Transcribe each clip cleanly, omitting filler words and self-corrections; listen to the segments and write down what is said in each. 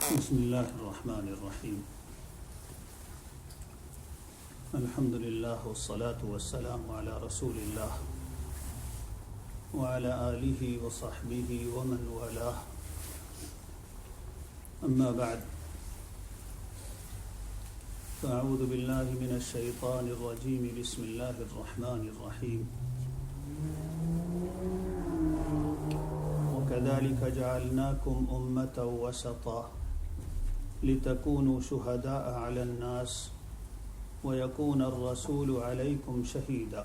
بسم اللہ الرحمن الرحیم الحمد للہ والصلاة والسلام علی رسول اللہ وعلی آلہ وصحبہ ومن والاہ اما بعد فاعوذ باللہ من الشیطان الرجیم بسم اللہ الرحمن الرحیم وكذلك جعلناكم أمة وسطا لتكونوا شهداء على الناس ويكون الرسول عليكم شهيدا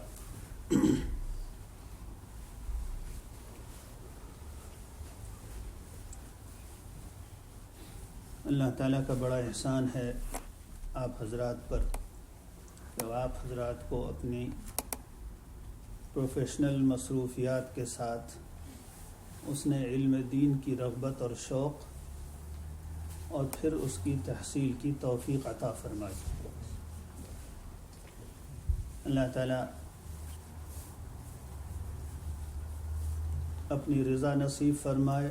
اللہ تعالیٰ کا بڑا احسان ہے آپ حضرات پر کہ آپ حضرات کو اپنی پروفیشنل مصروفیات کے ساتھ اس نے علم دین کی رغبت اور شوق اور پھر اس کی تحصیل کی توفیق عطا فرمائی۔ اللہ تعالیٰ اپنی رضا نصیب فرمائے،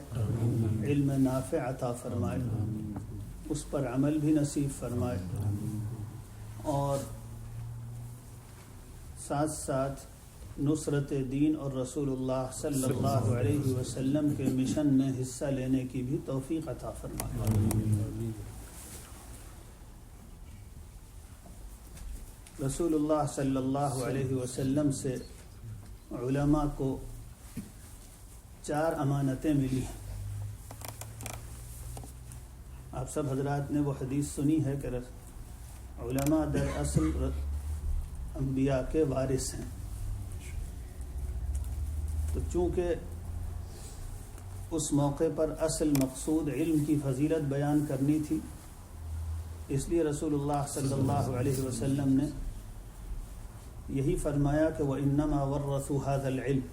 علم نافع عطا فرمائے، اس پر عمل بھی نصیب فرمائے، اور ساتھ ساتھ نصرت دین اور رسول اللہ صلی اللہ علیہ وسلم کے مشن میں حصہ لینے کی بھی توفیق عطا فرمائے۔ رسول اللہ صلی اللہ علیہ وسلم سے علماء کو 4 امانتیں ملی ہیں۔ آپ سب حضرات نے وہ حدیث سنی ہے کہ علماء دراصل انبیاء کے وارث ہیں، تو چونکہ اس موقع پر اصل مقصود علم کی فضیلت بیان کرنی تھی، اس لیے رسول اللہ صلی اللہ علیہ وسلم نے یہی فرمایا کہ وَإِنَّمَا وَرَّثُوا هَذَا الْعِلْمِ،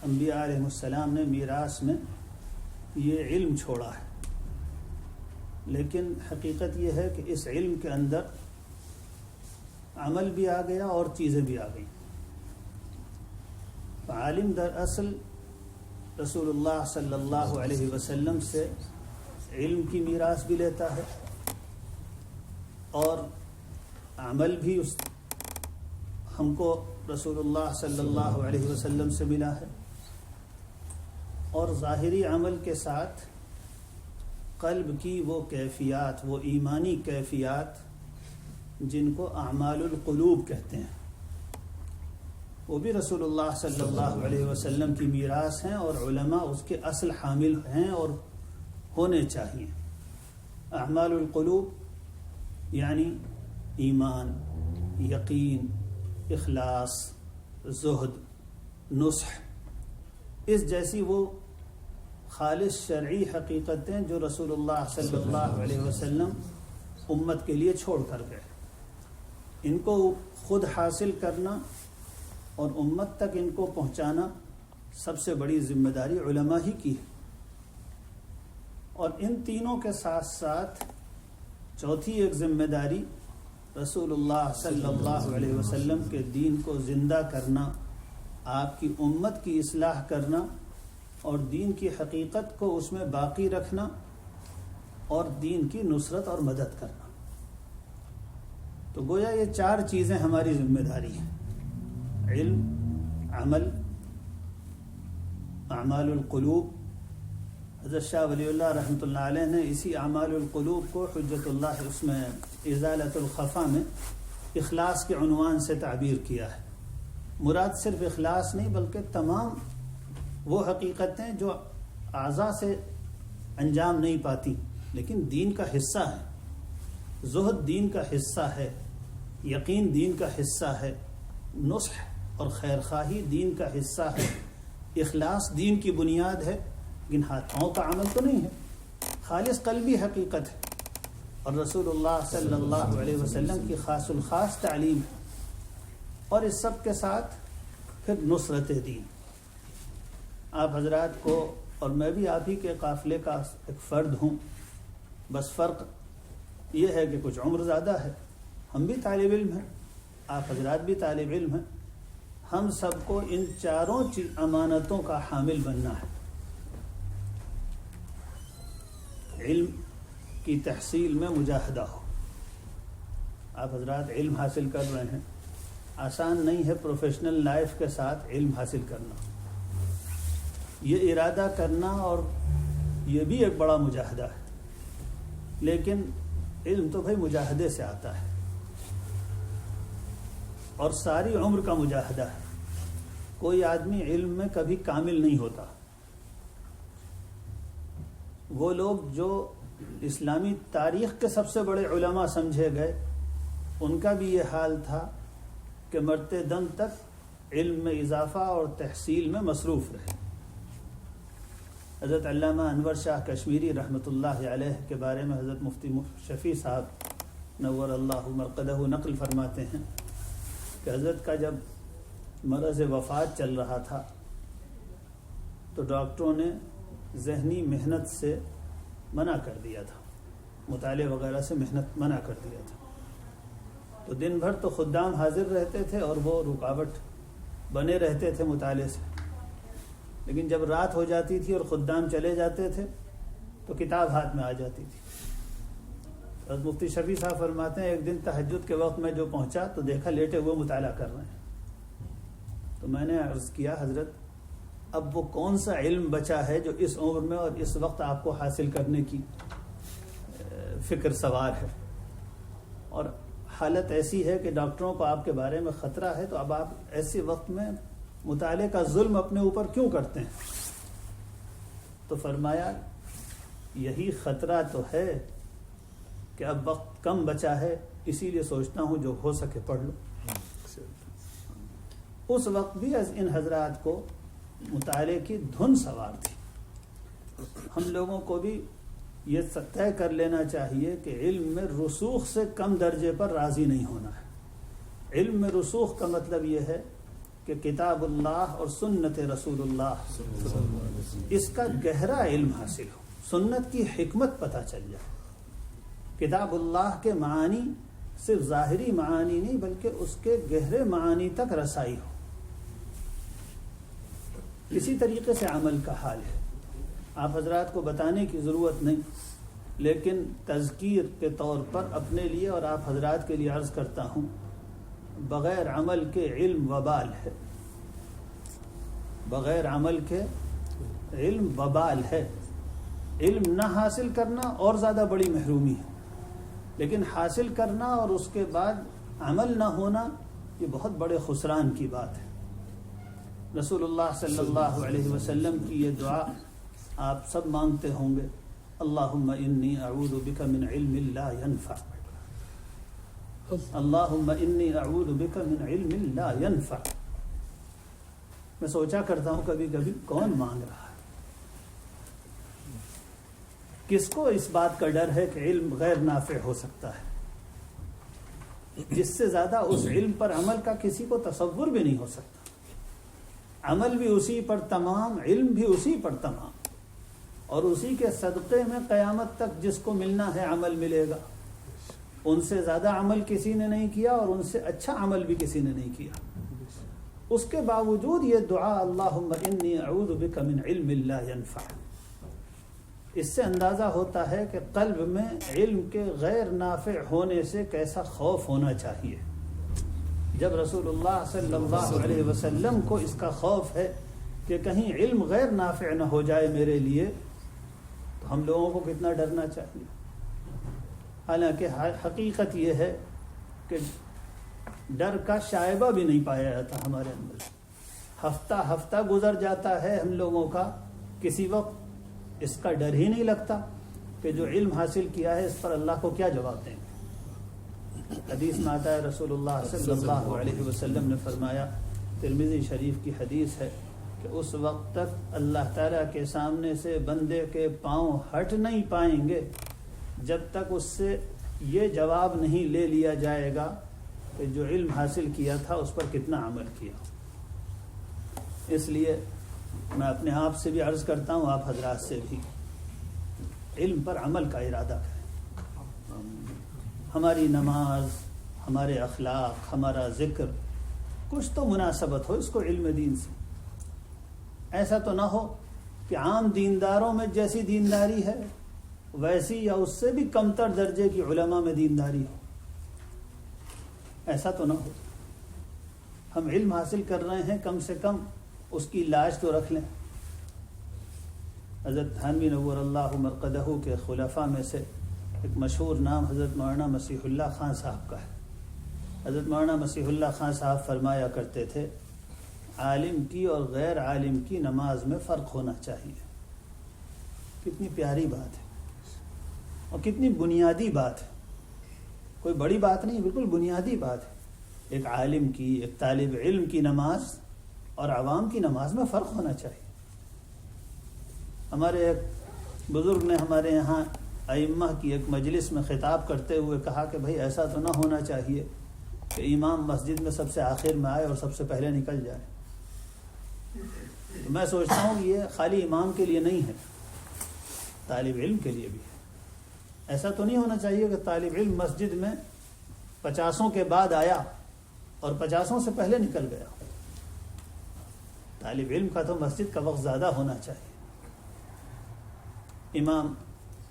انبیاء علیہ السلام نے میراث میں یہ علم چھوڑا ہے، لیکن حقیقت یہ ہے کہ اس علم کے اندر عمل بھی آ گیا اور چیزیں بھی آ گئیں۔ عالم در اصل رسول اللہ صلی اللہ علیہ وسلم سے علم کی میراث بھی لیتا ہے، اور عمل بھی ہم کو رسول اللہ صلی اللہ علیہ وسلم سے ملا ہے، اور ظاہری عمل کے ساتھ قلب کی وہ کیفیات، وہ ایمانی کیفیات جن کو اعمال القلوب کہتے ہیں، وہ بھی رسول اللہ صلی اللہ علیہ وسلم کی میراث ہیں، اور علماء اس کے اصل حامل ہیں اور ہونے چاہیے۔ اعمال القلوب یعنی ایمان، یقین، اخلاص، زہد، نصح، اس جیسی وہ خالص شرعی حقیقتیں جو رسول اللہ صلی اللہ علیہ وسلم امت کے لیے چھوڑ کر گئے، ان کو خود حاصل کرنا اور امت تک ان کو پہنچانا سب سے بڑی ذمہ داری علماء ہی کی ہے۔ اور ان تینوں کے ساتھ ساتھ چوتھی ایک ذمہ داری رسول اللہ صلی اللہ علیہ وسلم کے دین کو زندہ کرنا، آپ کی امت کی اصلاح کرنا، اور دین کی حقیقت کو اس میں باقی رکھنا، اور دین کی نصرت اور مدد کرنا۔ تو گویا یہ 4 چیزیں ہماری ذمہ داری ہیں: علم، عمل، اعمال القلوب۔ حضرت شاہ ولی اللہ رحمۃ اللہ علیہ نے اسی اعمال القلوب کو حجت اللہ اس میں ازالۃ الخفا میں اخلاص کے عنوان سے تعبیر کیا ہے۔ مراد صرف اخلاص نہیں بلکہ تمام وہ حقیقتیں جو اعضاء سے انجام نہیں پاتی لیکن دین کا حصہ ہے۔ زہد دین کا حصہ ہے، یقین دین کا حصہ ہے، نصح اور خیر خواہی دین کا حصہ ہے، اخلاص دین کی بنیاد ہے، لیکن ہاتھوں کا عمل تو نہیں ہے، خالص قلبی حقیقت ہے، اور رسول اللہ صلی اللہ علیہ وسلم کی خاص الخاص تعلیم ہے، اور اس سب کے ساتھ پھر نصرت دین۔ آپ حضرات کو، اور میں بھی آپ ہی کے قافلے کا ایک فرد ہوں، بس فرق یہ ہے کہ کچھ عمر زیادہ ہے، ہم بھی طالب علم ہیں، آپ حضرات بھی طالب علم ہیں، ہم سب کو ان 4 امانتوں کا حامل بننا ہے۔ علم کی تحصیل میں مجاہدہ ہو. آپ حضرات علم حاصل کر رہے ہیں، آسان نہیں ہے پروفیشنل لائف کے ساتھ علم حاصل کرنا. یہ ارادہ کرنا اور یہ بھی ایک بڑا مجاہدہ ہے. لیکن علم تو بھائی مجاہدے سے آتا ہے اور ساری عمر کا مجاہدہ ہے. کوئی آدمی علم میں کبھی کامل نہیں ہوتا. وہ لوگ جو اسلامی تاریخ کے سب سے بڑے علماء سمجھے گئے، ان کا بھی یہ حال تھا کہ مرتے دم تک علم میں اضافہ اور تحصیل میں مصروف رہے. حضرت علامہ انور شاہ کشمیری رحمۃ اللہ علیہ کے بارے میں حضرت مفتی شفیع صاحب نور اللہ مرقدہ نقل فرماتے ہیں کہ حضرت کا جب مرض وفات چل رہا تھا تو ڈاکٹروں نے ذہنی محنت سے منع کر دیا تھا، مطالعے وغیرہ سے محنت منع کر دیا تھا. تو دن بھر تو خدام حاضر رہتے تھے اور وہ رکاوٹ بنے رہتے تھے مطالعے سے. لیکن جب رات ہو جاتی تھی اور خدام چلے جاتے تھے تو کتاب ہاتھ میں آ جاتی تھی. حضرت مفتی شفیع صاحب فرماتے ہیں ایک دن تہجد کے وقت میں جو پہنچا تو دیکھا لیٹے ہوئے مطالعہ کر رہے ہیں. تو میں نے عرض کیا حضرت اب وہ کون سا علم بچا ہے جو اس عمر میں اور اس وقت آپ کو حاصل کرنے کی فکر سوار ہے، اور حالت ایسی ہے کہ ڈاکٹروں کو آپ کے بارے میں خطرہ ہے، تو اب آپ ایسے وقت میں مطالعے کا ظلم اپنے اوپر کیوں کرتے ہیں؟ تو فرمایا یہی خطرہ تو ہے کہ اب وقت کم بچا ہے، اسی لیے سوچتا ہوں جو ہو سکے پڑھ لو. اس وقت بھی ان حضرات کو مطالعے کی دھن سوار تھی. ہم لوگوں کو بھی یہ طے کر لینا چاہیے کہ علم میں رسوخ سے کم درجے پر راضی نہیں ہونا ہے. علم میں رسوخ کا مطلب یہ ہے کہ کتاب اللہ اور سنت رسول اللہ اس کا گہرا علم حاصل ہو، سنت کی حکمت پتہ چل جائے. کتاب اللہ کے معانی صرف ظاہری معانی نہیں بلکہ اس کے گہرے معانی تک رسائی ہو. اسی طریقے سے عمل کا حال ہے. آپ حضرات کو بتانے کی ضرورت نہیں، لیکن تذکیر کے طور پر اپنے لیے اور آپ حضرات کے لیے عرض کرتا ہوں، بغیر عمل کے علم وبال ہے. بغیر عمل کے علم وبال ہے. علم نہ حاصل کرنا اور زیادہ بڑی محرومی ہے، لیکن حاصل کرنا اور اس کے بعد عمل نہ ہونا یہ بہت بڑے خسران کی بات ہے. رسول اللہ صلی اللہ علیہ وسلم کی یہ دعا آپ سب مانگتے ہوں گے، اللہم انی اعوذ بک من علم لا ینفع، اللہم انی اعوذ بک من علم لا ینفع. میں سوچا کرتا ہوں کبھی کبھی کون مانگ رہا ہے، کس کو اس بات کا ڈر ہے کہ علم غیر نافع ہو سکتا ہے، جس سے زیادہ اس علم پر عمل کا کسی کو تصور بھی نہیں ہو سکتا. عمل بھی اسی پر تمام، علم بھی اسی پر تمام، اور اسی کے صدقے میں قیامت تک جس کو ملنا ہے عمل ملے گا. ان سے زیادہ عمل کسی نے نہیں کیا اور ان سے اچھا عمل بھی کسی نے نہیں کیا. اس کے باوجود یہ دعا اللہم انی اعوذ بک من علم لا ینفع، اس سے اندازہ ہوتا ہے کہ قلب میں علم کے غیر نافع ہونے سے کیسا خوف ہونا چاہیے. جب رسول اللہ صلی اللہ علیہ وسلم کو اس کا خوف ہے کہ کہیں علم غیر نافع نہ ہو جائے میرے لیے، تو ہم لوگوں کو کتنا ڈرنا چاہیے. حالانکہ حقیقت یہ ہے کہ ڈر کا شائبہ بھی نہیں پایا جاتا ہمارے اندر. ہفتہ ہفتہ گزر جاتا ہے ہم لوگوں کا، کسی وقت اس کا ڈر ہی نہیں لگتا کہ جو علم حاصل کیا ہے اس پر اللہ کو کیا جواب دیں گے. حدیث میں آتا ہے رسول اللہ صلی اللہ علیہ وسلم نے فرمایا، ترمذی شریف کی حدیث ہے، کہ اس وقت تک اللہ تعالیٰ کے سامنے سے بندے کے پاؤں ہٹ نہیں پائیں گے جب تک اس سے یہ جواب نہیں لے لیا جائے گا کہ جو علم حاصل کیا تھا اس پر کتنا عمل کیا. اس لیے میں اپنے آپ سے بھی عرض کرتا ہوں، آپ حضرات سے بھی، علم پر عمل کا ارادہ کریں. ہماری نماز، ہمارے اخلاق، ہمارا ذکر کچھ تو مناسبت ہو اس کو علم دین سے. ایسا تو نہ ہو کہ عام دینداروں میں جیسی دینداری ہے ویسی یا اس سے بھی کمتر درجے کی علماء میں دینداری ہو. ایسا تو نہ ہو. ہم علم حاصل کر رہے ہیں، کم سے کم اس کی لاج تو رکھ لیں. حضرت تھانوی نور اللہ مرقدہ کے خلفاء میں سے ایک مشہور نام حضرت مولانا مسیح اللہ خان صاحب کا ہے. حضرت مولانا مسیح اللہ خان صاحب فرمایا کرتے تھے عالم کی اور غیر عالم کی نماز میں فرق ہونا چاہیے. کتنی پیاری بات ہے اور کتنی بنیادی بات ہے. کوئی بڑی بات نہیں، بالکل بنیادی بات ہے. ایک عالم کی، ایک طالب علم کی نماز اور عوام کی نماز میں فرق ہونا چاہیے. ہمارے ایک بزرگ نے ہمارے یہاں ائمہ کی ایک مجلس میں خطاب کرتے ہوئے کہا کہ بھائی ایسا تو نہ ہونا چاہیے کہ امام مسجد میں سب سے آخر میں آئے اور سب سے پہلے نکل جائے. تو میں سوچتا ہوں کہ یہ خالی امام کے لیے نہیں ہے، طالب علم کے لیے بھی ہے. ایسا تو نہیں ہونا چاہیے کہ طالب علم مسجد میں 50 کے بعد آیا اور 50 سے پہلے نکل گیا. طالب علم کا تو مسجد کا وقت زیادہ ہونا چاہیے. امام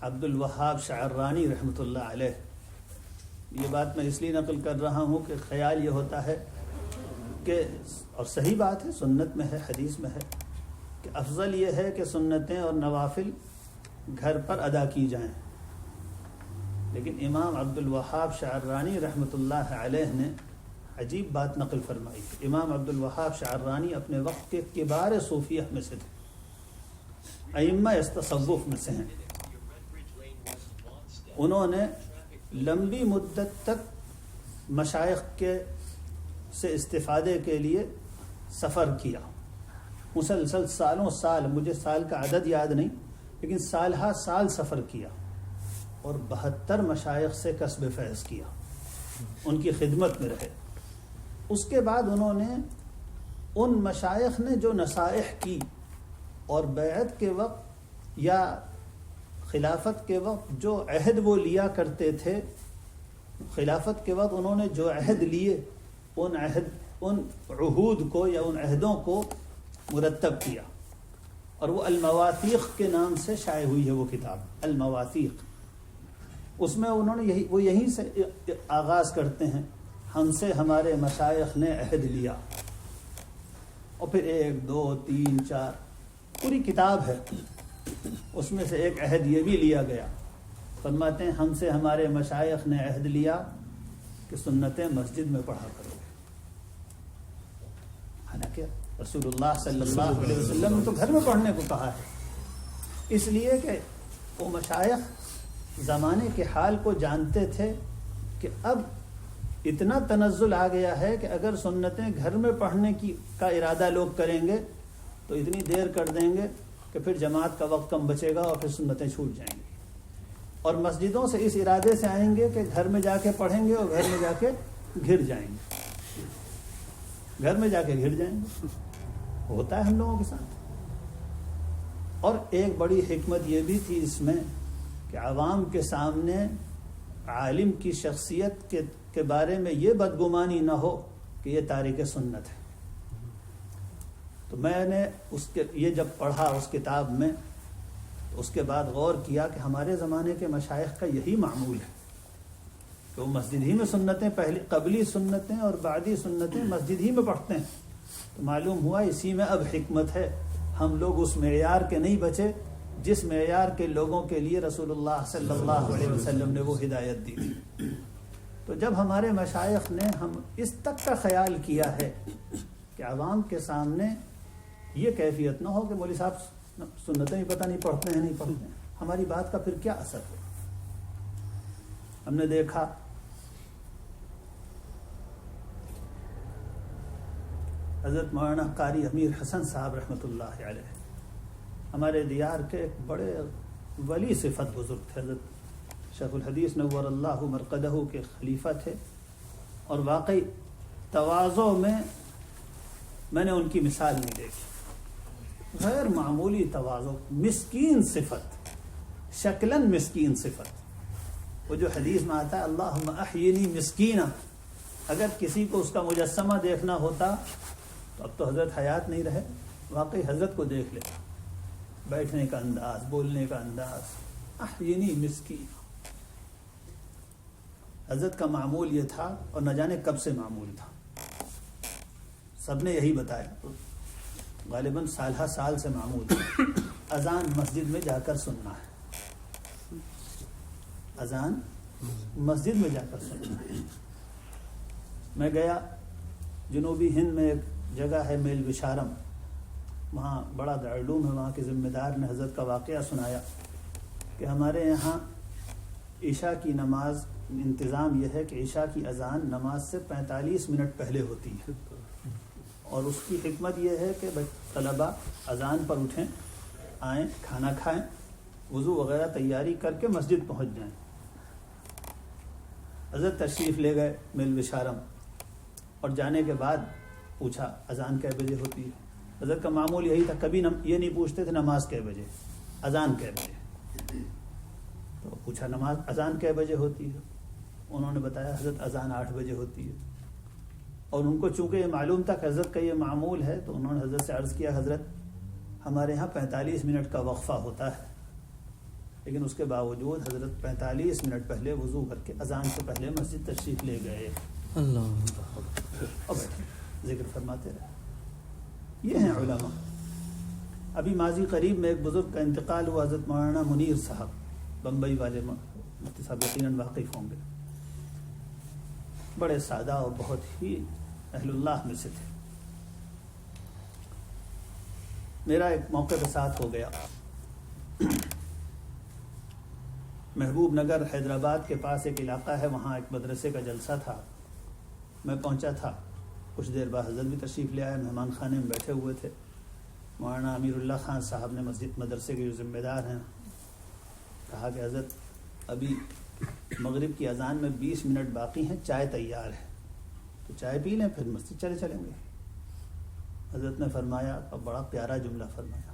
عبد الوہاب شعرانی رحمۃ اللہ علیہ، یہ بات میں اس لیے نقل کر رہا ہوں کہ خیال یہ ہوتا ہے کہ، اور صحیح بات ہے، سنت میں ہے، حدیث میں ہے کہ افضل یہ ہے کہ سنتیں اور نوافل گھر پر ادا کی جائیں. لیکن امام عبد الوہاب شعرانی رحمۃ اللہ علیہ نے عجیب بات نقل فرمائی. امام عبد الوہاب شعرانی اپنے وقت کے کبار صوفیہ میں سے تھے، ائمہ تصوف میں سے ہیں. انہوں نے لمبی مدت تک مشائخ کے سے استفادے کے لیے سفر کیا، مسلسل سالوں سال، مجھے سال کا عدد یاد نہیں لیکن سال ہا سال سفر کیا اور 72 مشائخ سے کسب فیض کیا، ان کی خدمت میں رہے. اس کے بعد انہوں نے ان مشائخ نے جو نصائح کی اور بیعت کے وقت یا خلافت کے وقت جو عہد وہ لیا کرتے تھے، خلافت کے وقت انہوں نے جو عہد لیے ان عہود کو یا ان عہدوں کو مرتب کیا. اور وہ المواثیق کے نام سے شائع ہوئی ہے وہ کتاب، المواثیق. اس میں انہوں نے وہ یہیں سے آغاز کرتے ہیں، ہم سے ہمارے مشائخ نے عہد لیا، اور پھر 1 2 3 4 پوری کتاب ہے. اس میں سے ایک عہد یہ بھی لیا گیا، فرماتے ہیں ہم سے ہمارے مشائخ نے عہد لیا کہ سنتیں مسجد میں پڑھا کرو گے. حالانکہ رسول اللہ صلی اللہ علیہ وسلم نے تو گھر میں پڑھنے کو کہا ہے، اس لیے کہ وہ مشائخ زمانے کے حال کو جانتے تھے کہ اب اتنا تنزل آ گیا ہے کہ اگر سنتیں گھر میں پڑھنے کا ارادہ لوگ کریں گے تو اتنی دیر کر دیں گے کہ پھر جماعت کا وقت کم بچے گا اور پھر سنتیں چھوٹ جائیں گی. اور مسجدوں سے اس ارادے سے آئیں گے کہ گھر میں جا کے پڑھیں گے اور گھر میں جا کے گھر جائیں گے، گھر میں جا کے گھر جائیں گے. ہوتا ہے ہم لوگوں کے ساتھ. اور ایک بڑی حکمت یہ بھی تھی اس میں کہ عوام کے سامنے عالم کی شخصیت کے بارے میں یہ بدگمانی نہ ہو کہ یہ تارک سنت ہے. تو میں نے یہ جب پڑھا اس کتاب میں تو اس کے بعد غور کیا کہ ہمارے زمانے کے مشائخ کا یہی معمول ہے کہ وہ مسجد ہی میں سنتیں، پہلی قبلی سنتیں اور بعدی سنتیں مسجد ہی میں پڑھتے ہیں. تو معلوم ہوا اسی میں اب حکمت ہے. ہم لوگ اس معیار کے نہیں بچے جس معیار کے لوگوں کے لیے رسول اللہ صلی اللہ علیہ وسلم نے وہ ہدایت دی تھی. تو جب ہمارے مشائخ نے ہم اس تک کا خیال کیا ہے کہ عوام کے سامنے یہ کیفیت نہ ہو کہ مولوی صاحب سنتیں ہی پتہ نہیں پڑھتے ہیں نہیں پڑھتے ہیں، ہماری بات کا پھر کیا اثر ہو. ہم نے دیکھا حضرت مولانا قاری امیر حسن صاحب رحمۃ اللہ علیہ ہمارے دیار کے ایک بڑے ولی صفت بزرگ تھے. حضرت شیخ الحدیث نور اللہ مرقدہ کے خلیفہ تھے اور واقعی تواضع میں نے ان کی مثال نہیں دیکھی. غیر معمولی تواضع، مسکین صفت، شکلاً مسکین صفت. وہ جو حدیث میں آتا ہے اللہم احیینی مسکینہ، اگر کسی کو اس کا مجسمہ دیکھنا ہوتا تو اب تو حضرت حیات نہیں رہے. واقعی حضرت کو دیکھ لے، بیٹھنے کا انداز، بولنے کا انداز، احینی مسکی. حضرت کا معمول یہ تھا اور نہ جانے کب سے معمول تھا, سب نے یہی بتایا, غالباً سالہ سال سے معمول تھا, اذان مسجد میں جا کر سننا ہے, اذان مسجد میں جا کر سننا ہے. میں گیا جنوبی ہند میں ایک جگہ ہے میل بشارم, وہاں بڑا دارالعلوم ہے, وہاں کے ذمہ دار نے حضرت کا واقعہ سنایا کہ ہمارے یہاں عشاء کی نماز انتظام یہ ہے کہ عشاء کی اذان نماز سے 45 منٹ پہلے ہوتی ہے, اور اس کی حکمت یہ ہے کہ طلباء اذان پر اٹھیں, آئیں, کھانا کھائیں, وضو وغیرہ تیاری کر کے مسجد پہنچ جائیں. حضرت تشریف لے گئے میل بشارم, اور جانے کے بعد پوچھا اذان کئے بجے ہوتی ہے. حضرت کا معمول یہی تھا, کبھی یہ نہیں پوچھتے تھے نماز کئے بجے, اذان کئے بجے. تو پوچھا نماز اذان کئے بجے ہوتی ہے, انہوں نے بتایا حضرت اذان 8 بجے ہوتی ہے. اور ان کو چونکہ یہ معلوم تھا کہ حضرت کا یہ معمول ہے, تو انہوں نے حضرت سے عرض کیا حضرت ہمارے ہاں 45 منٹ کا وقفہ ہوتا ہے, لیکن اس کے باوجود حضرت 45 منٹ پہلے وضو کر کے اذان سے پہلے مسجد تشریف لے گئے. اللہ, اور بیٹھے ذکر فرماتے رہے. یہ ہیں علماء. ابھی ماضی قریب میں ایک بزرگ کا انتقال ہوا, حضرت مولانا منیر صاحب, بمبئی والے مفتی صاحب یقیناً واقف ہوں گے. بڑے سادہ اور بہت ہی اہل اللہ میں سے تھے. میرا ایک موقع کے ساتھ ہو گیا. محبوب نگر حیدرآباد کے پاس ایک علاقہ ہے, وہاں ایک مدرسے کا جلسہ تھا. میں پہنچا تھا, کچھ دیر بعد حضرت بھی تشریف لے آئے, مہمان خانے میں بیٹھے ہوئے تھے. مولانا امیر اللہ خان صاحب نے مسجد مدرسے کے جو ذمہ دار ہیں کہا کہ حضرت ابھی مغرب کی اذان میں 20 منٹ باقی ہیں, چائے تیار ہے, تو چائے پی لیں پھر مسجد چلیں گے. حضرت نے فرمایا, اب بڑا پیارا جملہ فرمایا,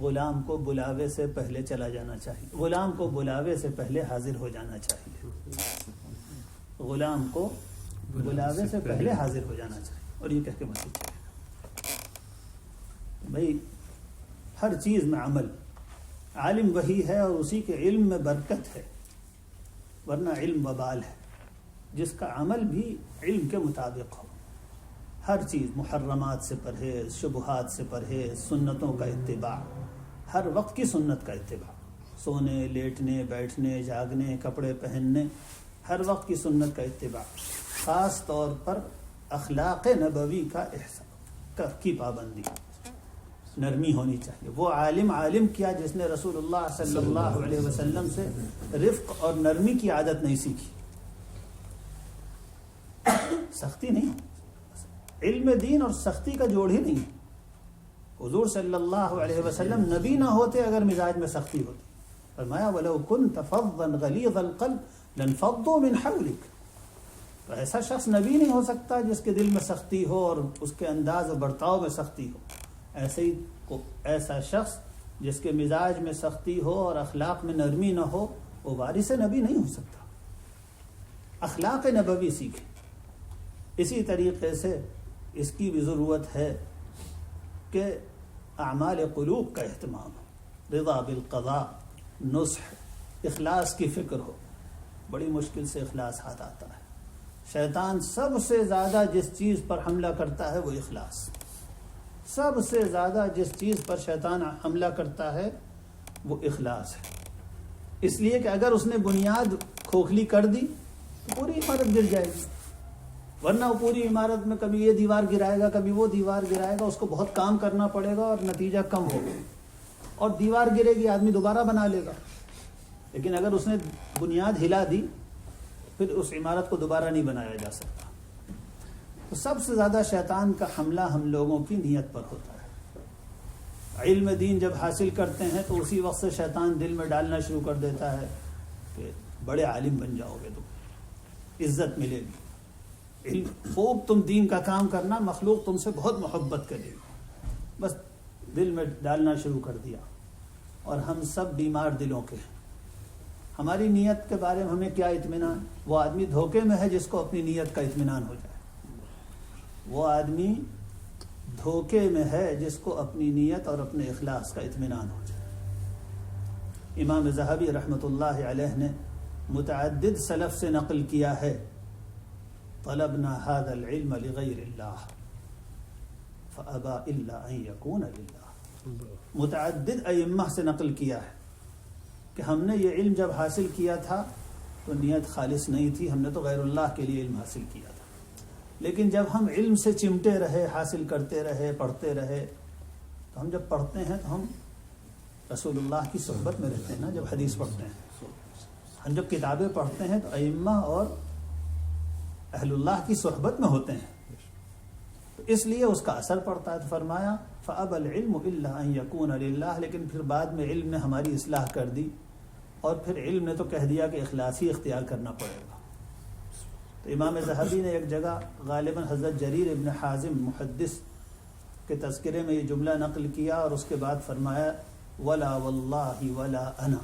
غلام کو بلاوے سے پہلے چلا جانا چاہیے, غلام کو بلاوے سے پہلے حاضر ہو جانا چاہیے, غلام کو بلاوے سے پہلے حاضر ہو جانا چاہیے. اور یہ کہہ کے مسجد چلے گا. بھائی ہر چیز میں عمل, عالم وہی ہے اور اسی کے علم میں برکت ہے, ورنہ علم وبال ہے. جس کا عمل بھی علم کے مطابق ہو. ہر چیز, محرمات سے پرہیز, شبہات سے پرہیز, سنتوں کا اتباع, ہر وقت کی سنت کا اتباع, سونے, لیٹنے, بیٹھنے, جاگنے, کپڑے پہننے, ہر وقت کی سنت کا اتباع. خاص طور پر اخلاق نبوی کا احسان کی پابندی, نرمی ہونی چاہیے. وہ عالم کیا جس نے رسول اللہ صلی اللہ علیہ وسلم سے رفق اور نرمی کی عادت نہیں سیکھی. سختی نہیں, علم دین اور سختی کا جوڑ ہی نہیں. حضور صلی اللہ علیہ وسلم نبی نہ ہوتے اگر مزاج میں سختی ہوتی. فرمایا وَلَوْ كُنْتَ فَظًّا غَلِيظَ الْقَلْبِ لَانفَضُّوا مِنْ حَوْلِكَ. تو ایسا شخص نبی نہیں ہو سکتا جس کے دل میں سختی ہو اور اس کے انداز و برتاؤ میں سختی ہو. ایسا شخص جس کے مزاج میں سختی ہو اور اخلاق میں نرمی نہ ہو, وہ وارث نبی نہیں ہو سکتا. اخلاق نبوی سیکھے. اسی طریقے سے اس کی بھی ضرورت ہے کہ اعمال قلوب کا اہتمام ہو, رضا بالقضاء, نصح, اخلاص کی فکر ہو. بڑی مشکل سے اخلاص ہاتھ آتا ہے. شیطان سب سے زیادہ جس چیز پر حملہ کرتا ہے وہ اخلاص. سب سے زیادہ جس چیز پر شیطان حملہ کرتا ہے وہ اخلاص ہے. اس لیے کہ اگر اس نے بنیاد کھوکھلی کر دی تو پوری عمارت گر جائے گی. ورنہ وہ پوری عمارت میں کبھی یہ دیوار گرائے گا, کبھی وہ دیوار گرائے گا, اس کو بہت کام کرنا پڑے گا اور نتیجہ کم ہوگا. اور دیوار گرے گی, آدمی دوبارہ بنا لے گا. لیکن اگر اس نے بنیاد ہلا دی پھر اس عمارت کو دوبارہ نہیں بنایا جا سکتا. تو سب سے زیادہ شیطان کا حملہ ہم لوگوں کی نیت پر ہوتا ہے. علم دین جب حاصل کرتے ہیں تو اسی وقت سے شیطان دل میں ڈالنا شروع کر دیتا ہے کہ بڑے عالم بن جاؤ گے, تم عزت ملے گی, خوب تم دین کا کام کرنا, مخلوق تم سے بہت محبت کرے گی. بس دل میں ڈالنا شروع کر دیا. اور ہم سب بیمار دلوں کے ہیں. ہماری نیت کے بارے میں ہمیں کیا اطمینان؟ وہ آدمی دھوکے میں ہے جس کو اپنی نیت کا اطمینان ہو جائے. وہ آدمی دھوکے میں ہے جس کو اپنی نیت اور اپنے اخلاص کا اطمینان ہو جائے. امام ذہبی رحمۃ اللہ علیہ نے متعدد سلف سے نقل کیا ہے طلبنا هذا العلم لغیر اللہ فابى الا ان يكون للہ. متعدد ائمہ سے نقل کیا ہے کہ ہم نے یہ علم جب حاصل کیا تھا تو نیت خالص نہیں تھی، ہم نے تو غیر اللہ کے لیے علم حاصل کیا تھا. لیکن جب ہم علم سے چمٹے رہے، حاصل کرتے رہے، پڑھتے رہے، تو ہم جب پڑھتے ہیں تو ہم رسول اللہ کی صحبت میں رہتے ہیں نا. جب حدیث پڑھتے ہیں، ہم جب کتابیں پڑھتے ہیں تو ائمہ اور اہل اللہ کی صحبت میں ہوتے ہیں، تو اس لیے اس کا اثر پڑتا ہے. تو فرمایا فَأَبَى الْعِلْمُ إِلَّا أَن يَكُونَ لِلَّهِ. لیکن پھر بعد میں علم نے ہماری اصلاح کر دی اور پھر علم نے تو کہہ دیا کہ اخلاص ہی اختیار کرنا پڑے گا. تو امام ذہبی نے ایک جگہ غالباً حضرت جریر ابن حازم محدث کے تذکرے میں یہ جملہ نقل کیا اور اس کے بعد فرمایا ولا واللہ ولا انا،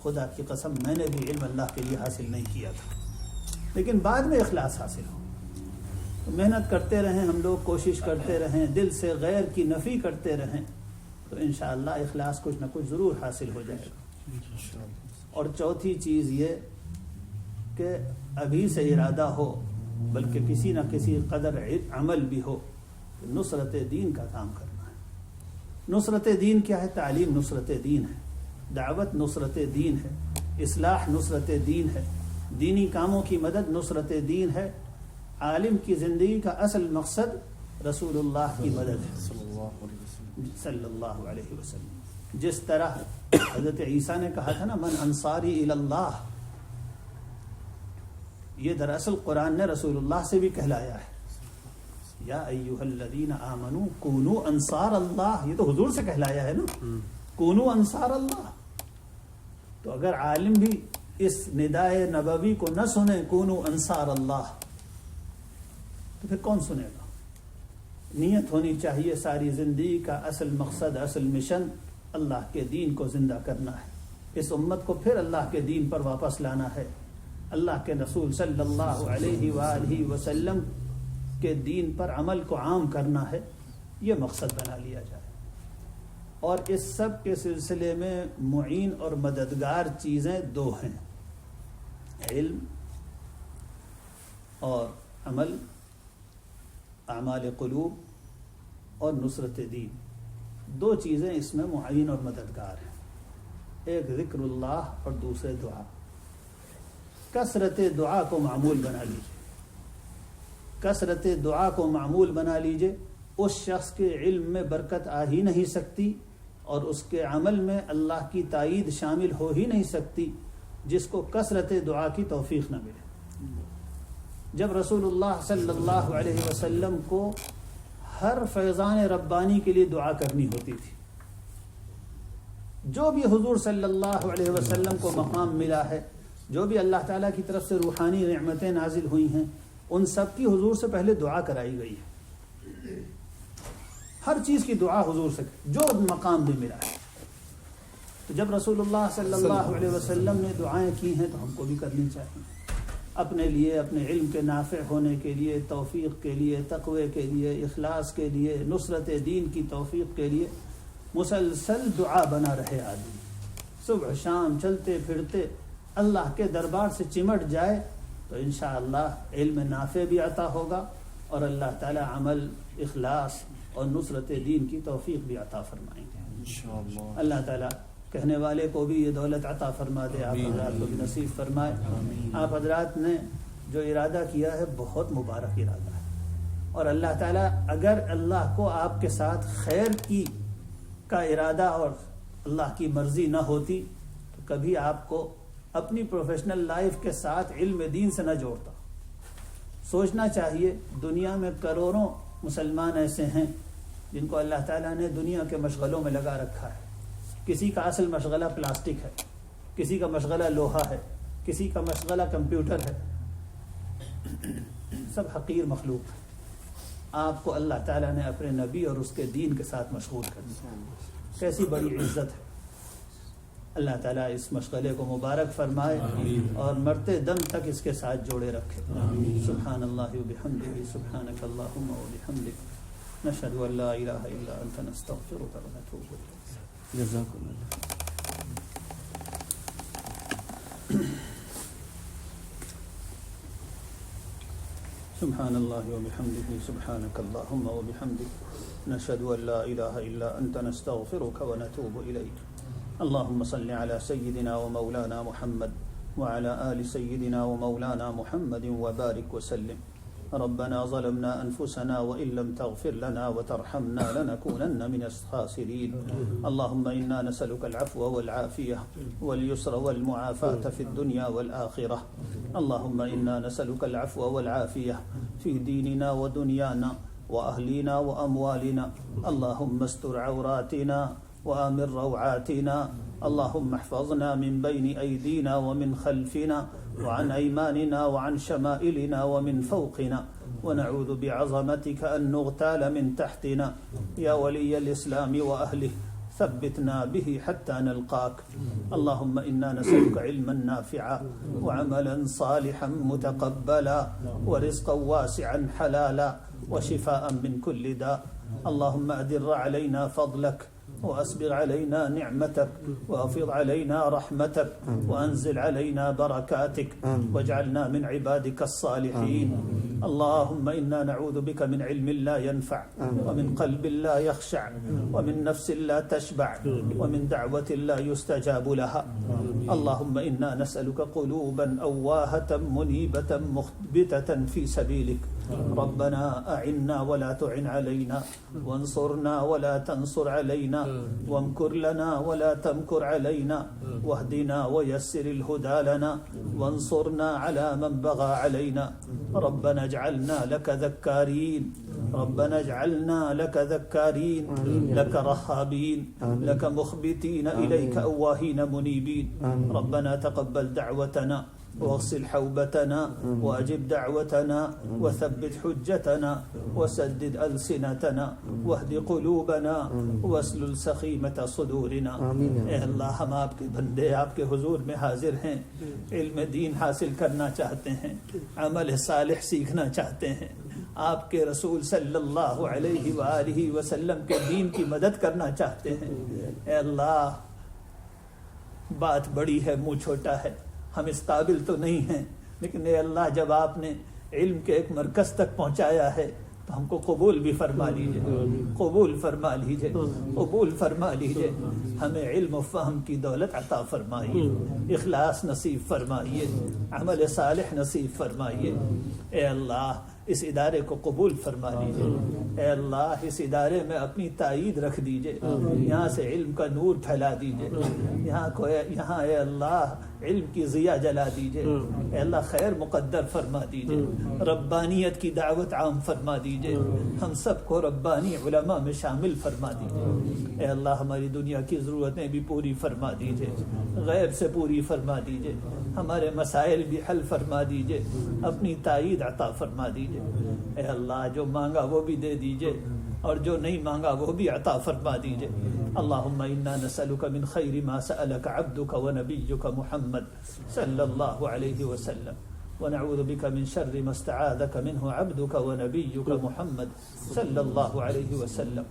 خدا کی قسم میں نے بھی علم اللہ کے لیے حاصل نہیں کیا تھا، لیکن بعد میں اخلاص حاصل ہو. تو محنت کرتے رہیں ہم لوگ، کوشش کرتے رہیں، دل سے غیر کی نفی کرتے رہیں، تو انشاءاللہ اخلاص کچھ نہ کچھ ضرور حاصل ہو جائے گا. اور چوتھی چیز یہ کہ ابھی سے ارادہ ہو، بلکہ کسی نہ کسی قدر عمل بھی ہو، نصرت دین کا کام کرنا ہے. نصرت دین کیا ہے؟ تعلیم نصرت دین ہے، دعوت نصرت دین ہے، اصلاح نصرت دین ہے، دینی کاموں کی مدد نصرت دین ہے. عالم کی زندگی کا اصل مقصد رسول اللہ کی مدد ہے صلی اللہ علیہ وسلم. جس طرح حضرت عیسیٰ نے کہا تھا نا من انصاری الی اللہ، یہ دراصل قرآن نے رسول اللہ سے بھی کہلایا ہے یا ایھا الذین آمنوا کونوا انصار اللہ. یہ تو حضور سے کہلایا ہے نا، کونوا انصار اللہ. تو اگر عالم بھی اس ندائے نبوی کو نہ سنے کونوا انصار اللہ، تو پھر کون سنے گا؟ نیت ہونی چاہیے ساری زندگی کا اصل مقصد، اصل مشن اللہ کے دین کو زندہ کرنا ہے، اس امت کو پھر اللہ کے دین پر واپس لانا ہے، اللہ کے رسول صلی اللہ علیہ وآلہ وسلم کے دین پر عمل کو عام کرنا ہے. یہ مقصد بنا لیا جائے. اور اس سب کے سلسلے میں معین اور مددگار چیزیں دو ہیں، علم اور عمل، اعمال قلوب اور نصرت دین. دو چیزیں اس میں معین اور مددگار ہیں، ایک ذکر اللہ اور دوسرے دعا. کثرت دعا کو معمول بنا لیجیے، کثرت دعا کو معمول بنا لیجیے. اس شخص کے علم میں برکت آ ہی نہیں سکتی اور اس کے عمل میں اللہ کی تائید شامل ہو ہی نہیں سکتی جس کو کثرت دعا کی توفیق نہ ملے. جب رسول اللہ صلی اللہ علیہ وسلم کو ہر فیضان ربانی کے لیے دعا کرنی ہوتی تھی، جو بھی حضور صلی اللہ علیہ وسلم کو مقام ملا ہے، جو بھی اللہ تعالیٰ کی طرف سے روحانی نعمتیں نازل ہوئی ہیں، ان سب کی حضور سے پہلے دعا کرائی گئی ہے. ہر چیز کی دعا حضور سے، جو مقام بھی ملا ہے. تو جب رسول اللہ صلی اللہ علیہ وسلم نے دعائیں کی ہیں تو ہم کو بھی کرنی چاہیے، اپنے لیے، اپنے علم کے نافع ہونے کے لیے، توفیق کے لیے، تقوی کے لیے، اخلاص کے لیے، نصرت دین کی توفیق کے لیے مسلسل دعا بنا رہے. آدمی صبح شام چلتے پھرتے اللہ کے دربار سے چمٹ جائے تو انشاءاللہ علم نافع بھی عطا ہوگا اور اللہ تعالی عمل، اخلاص اور نصرت دین کی توفیق بھی عطا فرمائیں گے انشاءاللہ. اللہ تعالی کہنے والے کو بھی یہ دولت عطا فرما دے، آپ حضرات کو بھی نصیب فرمائے. آپ حضرات نے جو ارادہ کیا ہے بہت مبارک ارادہ ہے، اور اللہ تعالیٰ اگر اللہ کو آپ کے ساتھ خیر کی کا ارادہ اور اللہ کی مرضی نہ ہوتی تو کبھی آپ کو اپنی پروفیشنل لائف کے ساتھ علم دین سے نہ جوڑتا. سوچنا چاہیے دنیا میں کروڑوں مسلمان ایسے ہیں جن کو اللہ تعالیٰ نے دنیا کے مشغلوں میں لگا رکھا ہے. کسی کا اصل مشغلہ پلاسٹک ہے، کسی کا مشغلہ لوہا ہے، کسی کا مشغلہ کمپیوٹر ہے. سب حقیر مخلوق ہے. آپ کو اللہ تعالیٰ نے اپنے نبی اور اس کے دین کے ساتھ مشغول کر دیا. کیسی بڑی عزت ہے. اللہ تعالیٰ اس مشغلے کو مبارک فرمائے اور مرتے دم تک اس کے ساتھ جوڑے رکھے. سبحان اللہ و بحمدہ، سبحانک اللہم و بحمدک، نشہد ان لا الہ الا انت، نستغفرک و نتوب الیک. جزاکم اللہ. سبحان اللہ وبحمدہ سبحانک اللہم وبحمدک نشہد ان لا الہ الا انت نستغفرک ونتوب الیک اللہم صل علی سیدنا ومولانا محمد وعلى آل سيدنا ومولانا محمد وبارك وسلم ربنا ظلمنا أنفسنا وإن لم تغفر لنا وترحمنا لنكونن من الخاسرين اللهم إنا نسألك العفو والعافية واليسر والمعافاة في الدنيا والآخرة اللهم إنا نسألك العفو والعافية في ديننا ودنيانا وأهلنا وأموالنا اللهم استر عوراتنا وآمن روعاتنا اللهم احفظنا من بين أيدينا ومن خلفنا وعن أيماننا وعن شمائلنا ومن فوقنا ونعوذ بعظمتك أن نغتال من تحتنا يا ولي الإسلام وأهله ثبتنا به حتى نلقاك اللهم إنا نسألك علما نافعا وعملا صالحا متقبلا ورزقا واسعا حلالا وشفاء من كل داء اللهم أدر علينا فضلك وأسبغ علينا نعمتك وأفض علينا رحمتك وأنزل علينا بركاتك واجعلنا من عبادك الصالحين اللهم إنا نعوذ بك من علم لا ينفع ومن قلب لا يخشع ومن نفس لا تشبع ومن دعوة لا يستجاب لها اللهم إنا نسألك قلوبا أواهة منيبة مخبتة في سبيلك ربنا أعنا ولا تعن علينا وانصرنا ولا تنصر علينا وامكر لنا ولا تمكر علينا واهدنا ويسر الهدى لنا وانصرنا على من بغى علينا ربنا اجعلنا لك ذكارين ربنا اجعلنا لك ذكارين لك رهابين لك مخبتين إليك أواهين منيبين ربنا تقبل دعوتنا واغسل حوبتنا وأجب دعوتنا وثبت حجتنا وسدد ألسنتنا واهد قلوبنا واسلل سخيمة صدورنا اے اللہ ہم آپ کے بندے آپ کے حضور میں حاضر ہیں علم دین حاصل کرنا چاہتے ہیں عمل صالح سیکھنا چاہتے ہیں آپ کے رسول صلی اللہ علیہ وآلہ وسلم کے دین کی مدد کرنا چاہتے ہیں اے اللہ بات بڑی ہے منہ چھوٹا ہے ہم اس قابل تو نہیں ہیں لیکن اے اللہ جب آپ نے علم کے ایک مرکز تک پہنچایا ہے تو ہم کو قبول بھی فرما لیجئے قبول فرما لیجئے قبول فرما لیجئے ہمیں علم و فہم کی دولت عطا فرمائیے اخلاص نصیب فرمائیے عمل صالح نصیب فرمائیے اے اللہ اس ادارے کو قبول فرما لیجئے اے اللہ اس ادارے میں اپنی تائید رکھ دیجئے یہاں سے علم کا نور پھیلا دیجئے یہاں اے اللہ علم کی ضیاء جلا دیجئے اے اللہ خیر مقدر فرما دیجئے ربانیت کی دعوت عام فرما دیجئے ہم سب کو ربانی علماء میں شامل فرما دیجئے اے اللہ ہماری دنیا کی ضرورتیں بھی پوری فرما دیجئے غیب سے پوری فرما دیجئے ہمارے مسائل بھی حل فرما دیجئے اپنی تائید عطا فرما دیجئے اے اللہ جو مانگا وہ بھی دے دیجئے اور جو نہیں مانگا وہ بھی عطا فرما دیجئے اللہم انا نسألک من خیر ما سألک عبدک ونبیک محمد صلی اللہ علیہ وسلم ونعوذ بک من شر ما استعاذک منہ عبدک ونبیک محمد صلی اللہ علیہ وسلم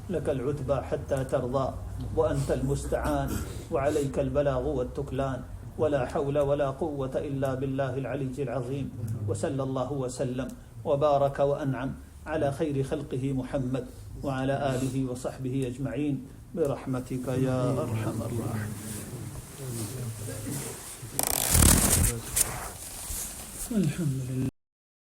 لك العتبى حتى ترضى وأنت المستعان وعليك البلاغ والتكلان ولا حول ولا قوة إلا بالله العلي العظيم وصلى الله وسلم وبارك وأنعم على خير خلقه محمد وعلى آله وصحبه أجمعين برحمتك يا أرحم الراحمين. الحمد لله.